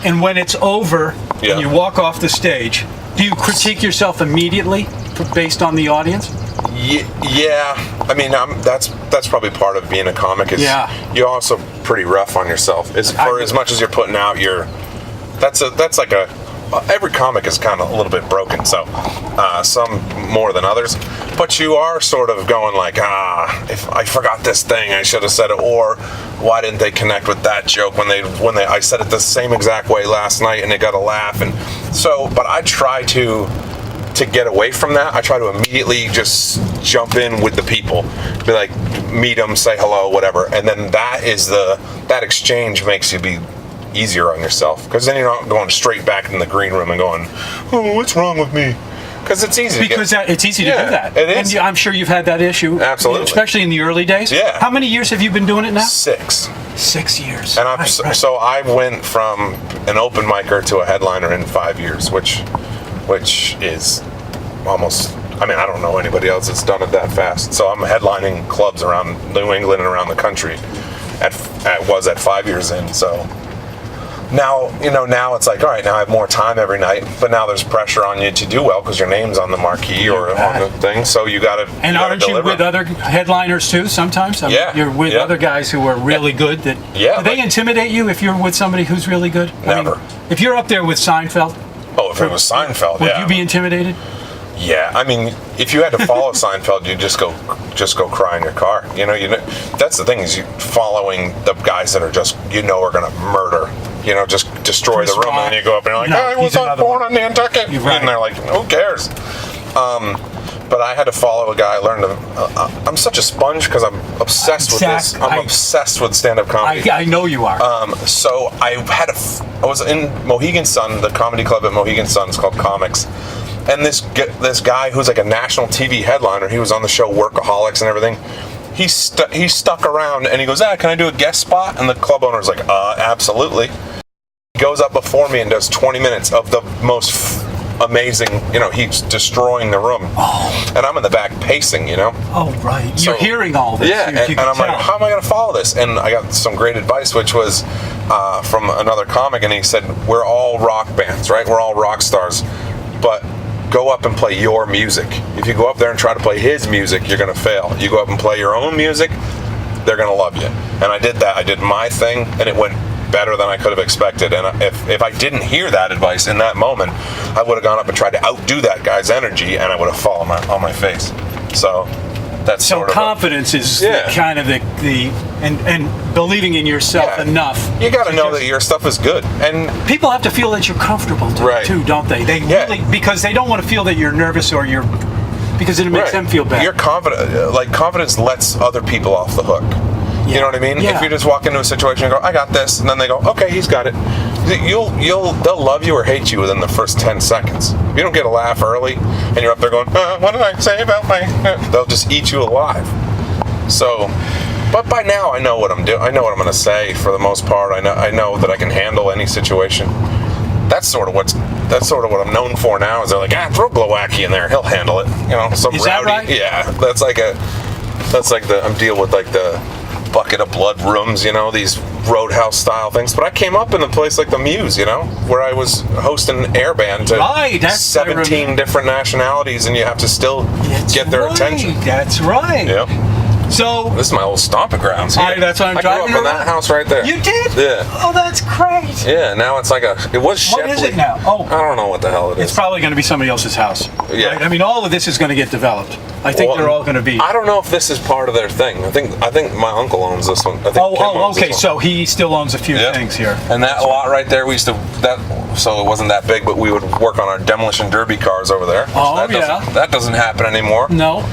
And when it's over and you walk off the stage, do you critique yourself immediately based on the audience? Yeah. I mean, that's probably part of being a comic. Is you're also pretty rough on yourself. As much as you're putting out every comic is kind of a little bit broken, so some more than others. But you are sort of going like, if I forgot this thing, I should have said it, or why didn't they connect with that joke when I said it the same exact way last night and they got a laugh, and so. But I try to get away from that. I try to immediately just jump in with the people, be like, meet them, say hello, whatever, and then that exchange makes you be easier on yourself, because then you're not going straight back in the green room and going, oh, what's wrong with me? Because it's easy it's easy to do that. It is. And I'm sure you've had that issue. Absolutely. Especially in the early days. Yeah. How many years have you been doing it now? 6. 6 years. And so I went from an open micer to a headliner in 5 years, which is almost, I mean, I don't know anybody else that's done it that fast. So I'm headlining clubs around New England and around the country at 5 years in, so now it's like, all right, now I have more time every night, but now there's pressure on you to do well because your name's on the marquee or on the thing, so you got to. And aren't you with other headliners too sometimes? I mean, you're with other guys who are really good. Do they intimidate you if you're with somebody who's really good? Never. I mean, if you're up there with Seinfeld. Oh, if it was Seinfeld, would you be intimidated? Yeah, I mean, if you had to follow Seinfeld, you'd just go cry in your car. You know, that's the thing, is you following the guys that are just are going to murder. Just destroy the room, and then you go up and you're like, I was born on Nantucket, and they're like, who cares? But I had to follow a guy. I learned I'm such a sponge because I'm obsessed with this. I'm obsessed with stand-up comedy. I know you are. So I was in Mohegan Sun, the comedy club at Mohegan Sun is called Comics. And this guy who's like a national TV headliner, he was on the show Workaholics and everything. He stuck around and he goes, can I do a guest spot? And the club owner's like, absolutely. He goes up before me and does 20 minutes of the most amazing, he's destroying the room. Oh. And I'm in the back pacing, Oh, right. So, you're hearing all this. Yeah, and I'm like, how am I going to follow this? And I got some great advice, which was from another comic, and he said, we're all rock bands, right? We're all rock stars. But go up and play your music. If you go up there and try to play his music, you're going to fail. You go up and play your own music, they're going to love you. And I did that. I did my thing, and it went better than I could have expected. And if I didn't hear that advice in that moment, I would have gone up and tried to outdo that guy's energy, and I would have fallen on my face. So that's sort of confidence is kind of the and believing in yourself enough. You got to know that your stuff is good, and people have to feel that you're comfortable too, don't they? They really, because they don't want to feel that you're nervous or because it makes them feel bad. You're confident. Like, confidence lets other people off the hook. You know what I mean? Yeah. If you just walk into a situation and go, I got this, and then they go, okay, he's got it. They'll love you or hate you within the first 10 seconds. If you don't get a laugh early, and you're up there going, what did I say about my? They'll just eat you alive. So, but by now I know what I'm doing. I know what I'm going to say for the most part. I know that I can handle any situation. That's sort of what I'm known for now. Is they're like, throw Glowacki in there, he'll handle it. Some is rowdy. That right? Yeah, that's like I'm dealing with like the bucket of blood rooms, these Roadhouse style things. But I came up in a place like the Muse, where I was hosting an air band to 17 different nationalities, and you have to still get their attention. That's right. Yeah. So this is my old stomping grounds. That's what I'm driving grew up in that house right there. You did? Yeah. Oh, that's great. Yeah. Now it's like it was Shepley. What is it now? Oh, I don't know what the hell it is. It's probably going to be somebody else's house. Yeah. Right? I mean, all of this is going to get developed. I think they're all going to be. I don't know if this is part of their thing. I think my uncle owns this one. I think okay. So he still owns a few things here. And that lot right there, so it wasn't that big, but we would work on our demolition derby cars over there. That doesn't happen anymore. No.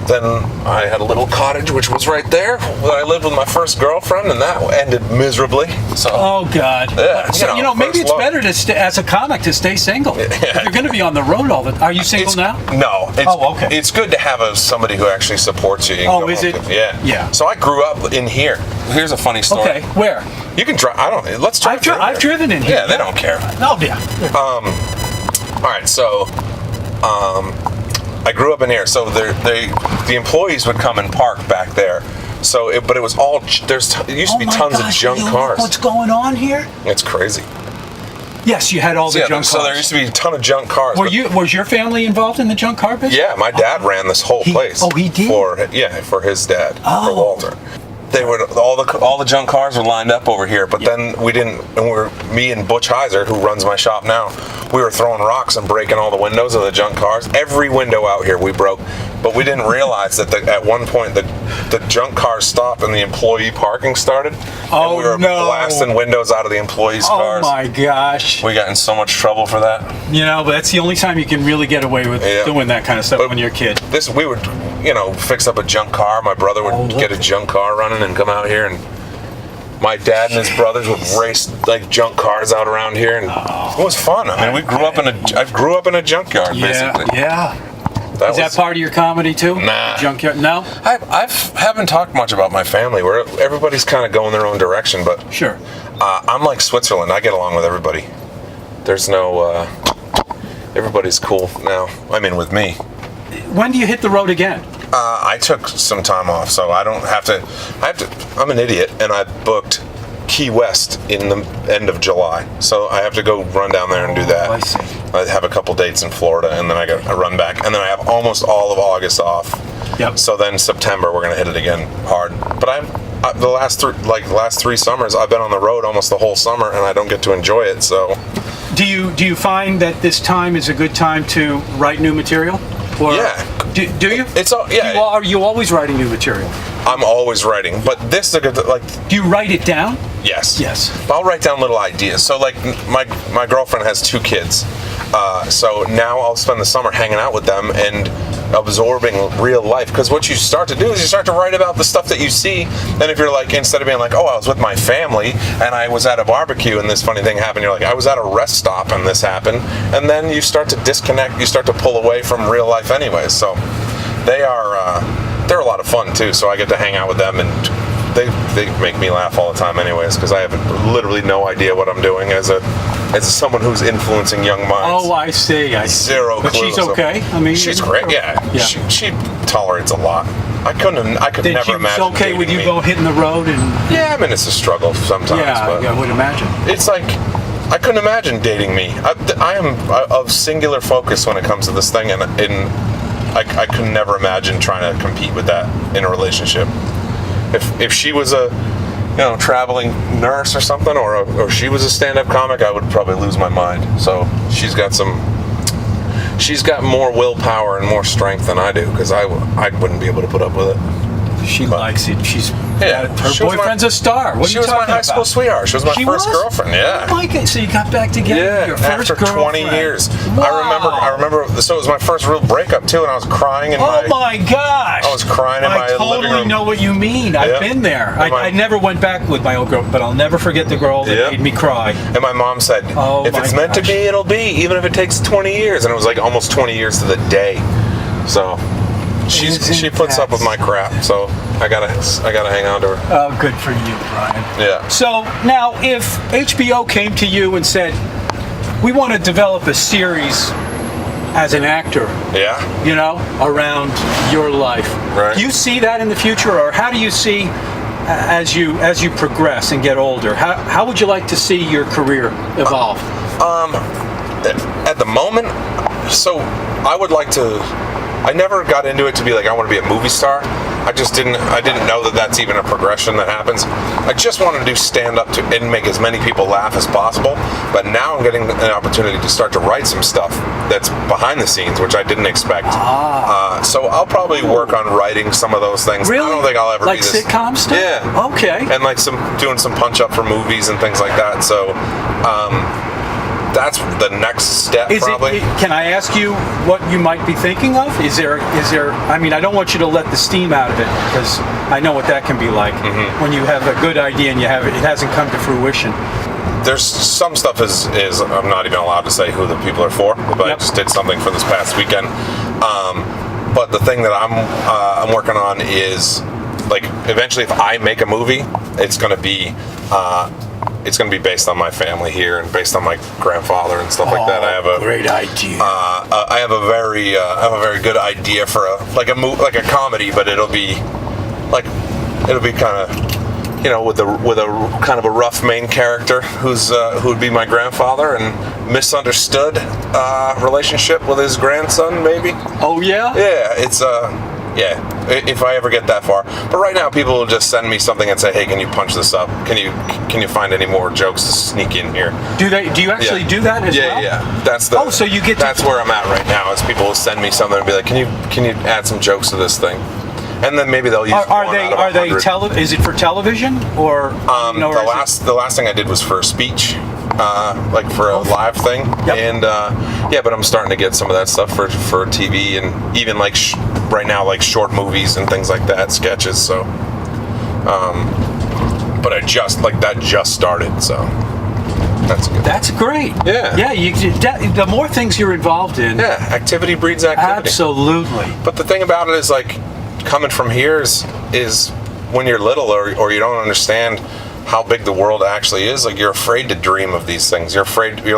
Then I had a little cottage, which was right there, where I lived with my first girlfriend, and that ended miserably. So. Oh God. Yeah. So maybe it's better to as a comic to stay single. Yeah. If you're going to be on the road all the time. Are you single now? No. Okay. It's good to have somebody who actually supports you. Is it? Yeah. So I grew up in here. Here's a funny story. Okay. Where? You can drive. Let's drive. I've driven in here. Yeah, they don't care. Oh yeah. All right. So. I grew up in here, so the employees would come and park back there. So, but it was all it used to be tons of junk cars. What's going on here? It's crazy. Yes, you had all the junk cars. So there used to be a ton of junk cars. Was your family involved in the junk car business? Yeah, my dad ran this whole place. Oh, he did? For his dad, for Walter. They were all the junk cars were lined up over here, but then me and Butch Heiser, who runs my shop now, we were throwing rocks and breaking all the windows of the junk cars. Every window out here we broke, but we didn't realize that at one point the junk cars stopped and the employee parking started. Oh, and we were blasting windows out of the employees' cars. Oh my gosh! We got in so much trouble for that. But that's the only time you can really get away with doing that kind of stuff when you're a kid. We would, fix up a junk car. My brother would get a junk car running and come out here, and my dad and his brothers would race like junk cars out around here, and it was fun. I mean, I grew up in a junkyard, basically. Yeah. Is that part of your comedy too? Nah. Junkyard? No. I haven't talked much about my family. Where everybody's kind of going their own direction, but sure. I'm like Switzerland. I get along with everybody. There's no. Everybody's cool now. I mean, with me. When do you hit the road again? I took some time off, so I don't have to. I'm an idiot, and I booked Key West in the end of July, so I have to go run down there and do that. I see. I have a couple dates in Florida, and then I run back, and then I have almost all of August off. Yep. So then September we're gonna hit it again hard. But the last 3 summers I've been on the road almost the whole summer, and I don't get to enjoy it. So. Do you find that this time is a good time to write new material? Or yeah. Do you? Are you always writing new material? I'm always writing, but this is a good Do you write it down? Yes. Yes. I'll write down little ideas. So my girlfriend has 2 kids, so now I'll spend the summer hanging out with them and absorbing real life. Because what you start to do is you start to write about the stuff that you see. And if you're instead of being I was with my family and I was at a barbecue and this funny thing happened, you're I was at a rest stop and this happened. And then you start to disconnect. You start to pull away from real life anyways. So they're a lot of fun too. So I get to hang out with them, and they make me laugh all the time anyways, because I have literally no idea what I'm doing as someone who's influencing young minds. Oh, I see. Zero clue. But she's okay. I mean, she's great. Yeah. She tolerates a lot. I could never imagine. It's okay with you go hitting the road and. Yeah, I mean it's a struggle sometimes. Yeah, but I would imagine. It's I couldn't imagine dating me. I am of singular focus when it comes to this thing, and I could never imagine trying to compete with that in a relationship. If she was a traveling nurse or something, or she was a stand-up comic, I would probably lose my mind. So she's got more willpower and more strength than I do, because I wouldn't be able to put up with it. She likes it. Her she boyfriend's a star. What are you talking about? She was my high school sweetheart. She was my first girlfriend. Yeah. Oh my God. So you got back together? Yeah. Your first after 20 years. Wow. I remember. So it was my first real breakup too, and I was crying in Oh my gosh. I was crying in my living room. I totally know what you mean. I've been there. I never went back with my old girl, but I'll never forget the girl that made me cry. And my mom said, "If it's meant to be, it'll be, even if it takes 20 years." And it was almost 20 years to the day. So. She puts up with my crap, so I gotta hang on to her. Oh, good for you, Brian. Yeah. So now, if HBO came to you and said, "We want to develop a series as an actor," around your life, right? Do you see that in the future, or how do you see as you progress and get older? How would you like to see your career evolve? At the moment, so I would like to. I never got into it to be I want to be a movie star. I didn't know that that's even a progression that happens. I just wanted to do stand-up and make as many people laugh as possible. But now I'm getting an opportunity to start to write some stuff that's behind the scenes, which I didn't expect. So I'll probably work on writing some of those things. Really? I don't think I'll ever be this. Sitcom stuff? Yeah. Okay. And doing some punch-up for movies and things like that. So, that's the next step, probably. Can I ask you what you might be thinking of? Is there? I mean, I don't want you to let the steam out of it, because I know what that can be like when you have a good idea and it hasn't come to fruition. There's some stuff is I'm not even allowed to say who the people are for, but I just did something for this past weekend. But the thing that I'm working on is eventually, if I make a movie, it's going to be based on my family here and based on my grandfather and stuff like that. I have a great idea. I have a very good idea for a comedy, but it'll be kind of with a kind of a rough main character who would be my grandfather, and misunderstood relationship with his grandson, maybe. Oh yeah. Yeah, it's if I ever get that far. But right now, people will just send me something and say, "Hey, can you punch this up? Can you find any more jokes to sneak in here?" Do you actually do that as well? Yeah. That's the. Oh, so you get. That's where I'm at right now. Is people will send me something and be like, "Can you add some jokes to this thing?" And then maybe they'll use. Are they is it for television or? The last thing I did was for a speech. Like for a live thing. Yep. And but I'm starting to get some of that stuff for TV, and even like right now, like short movies and things like that, sketches. So but that just started, so that's good. That's great. Yeah. The more things you're involved in, activity breeds activity. Absolutely. But the thing about it is, like, coming from here is when you're little or you don't understand how big the world actually is, like, you're afraid to dream of these things. You're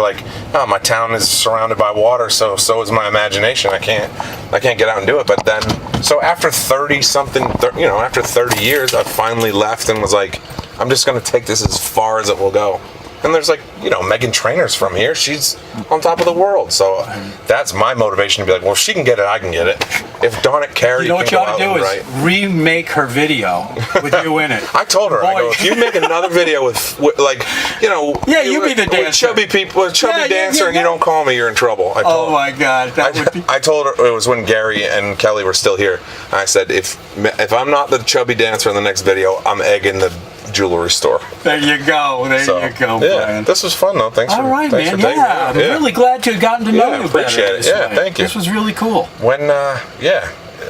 like, oh, my town is surrounded by water, so is my imagination. I can't get out and do it. But then, so after 30 years, I finally left and was like, I'm just going to take this as far as it will go. And there's like, Megan Trainor's from here. She's on top of the world. So that's my motivation to be like, well, if she can get it, I can get it. If Darn It Carrie what you ought to do is remake her video with you in it. I told her, I go, if you make another video with like, you be the dancer. Chubby people, dancer, and you don't call me, you're in trouble. Oh my God, I told her, it was when Gary and Kelly were still here. I said, if I'm not the chubby dancer in the next video, I'm egging the jewelry store. There you go. You go, Brian. This was fun though. Thanks for man. taking me. I'm really glad to have gotten to know you better. Appreciate it. Thank you. This was really cool. When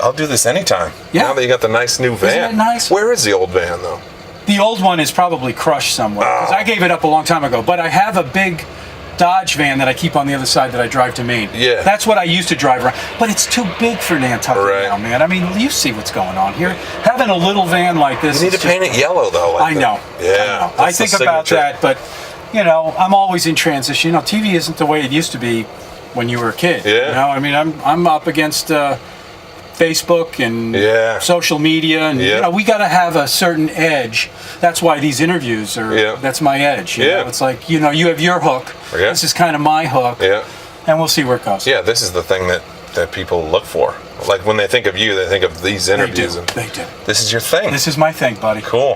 I'll do this anytime. Yeah. Now that you got the nice new van. Isn't it nice? Where is the old van though? The old one is probably crushed somewhere because I gave it up a long time ago. But I have a big Dodge van that I keep on the other side that I drive to Maine. Yeah. That's what I used to drive around. But it's too big for Nantucket now, man. I mean, you see what's going on here. Having a little van like this. You need to paint it yellow, though. I know. Yeah. I think about that, but, I'm always in transition. TV isn't the way it used to be when you were a kid. Yeah. I mean, I'm up against Facebook and social media, and we got to have a certain edge. That's why these interviews are. That's my edge. You know? It's like you have your hook. Yeah. This is kind of my hook. Yeah. And we'll see where it goes. Yeah, this is the thing that people look for. Like when they think of you, they think of these interviews. They do. This is your thing. This is my thing, buddy. Cool.